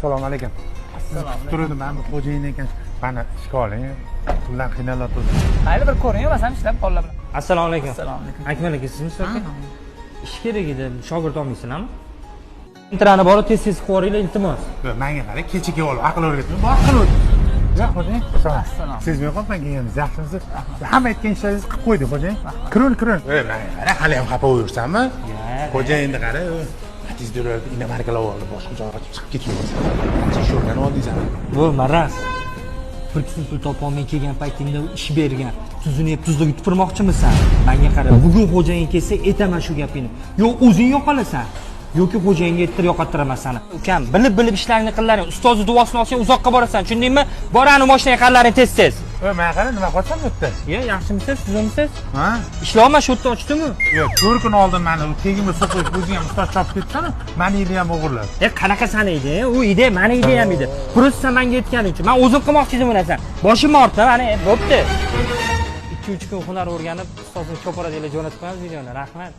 Assalomu alaykum. Turdim, men bu xo'jayin ekan. Mana ishga oling. Puldan qiynalyapti. Mayli bir ko'ring, men ham ishlab qolaman. Assalomu alaykum. Assalomu alaykum. Akmal aka, sizmi aka? Ish kerak edi, shogird olmaysizlarmi? Interani borib tez-tez qilib yuboringlar, iltimos. Menga qarang, kecha olib aql o'rgatdim. Bu aql o'rgatdim. Ya xo'jayin, Assalom. Sizmi qolgan kelgansiz, yaxshimisiz? Hamma aytgan ishlaringizni qilib qo'ydik, xo'jayin. Kiring. Menga qarang, hali ham xafa bo'laversanmi? Xo'jayinni qarang. Tezda ina markalab olib, boshqa joyga chiqib ketyapsan. Qancha ish o'rganib oldingsan? Bu maraz. Bir kun pul topolmay kelgan paytingda ish bergan. Tuzini tuzlig'i tupurmoqchimisan? Menga qara, bugun xo'jayin kelsa, aytaman shu gapingni. Yo o'zing yo'qolasan. yoki xo'jayinga ayttir yo'qottiraman seni. Ukam, bilib ishlaringni qillaring. Ustozni duosini olsang uzoqqa borasan, tushundingmi? Borani moshinaga qaralaring tez-tez. Men qara nima qilyapsan bu yerda? Yaxshimisiz, sizmisiz? Ha? Ishlayman, shu yerda ochdimi? Yo'q, 4 kun oldin meni tegimni so'qib, o'zing ham ustoz chopib ketdingmi? Meni ide ham o'g'irlab. Qanaqa sani ide? U ide, meni ide ham ide. Просто menga aytganing uchun. Men o'zim qilmoqchi edim bu narsani. Boshim ortda, mana bo'pti. 2-3 kun hunar o'rganib, ustozni cho'poradinglar jo'natib qo'yamiz videoni. Rahmat.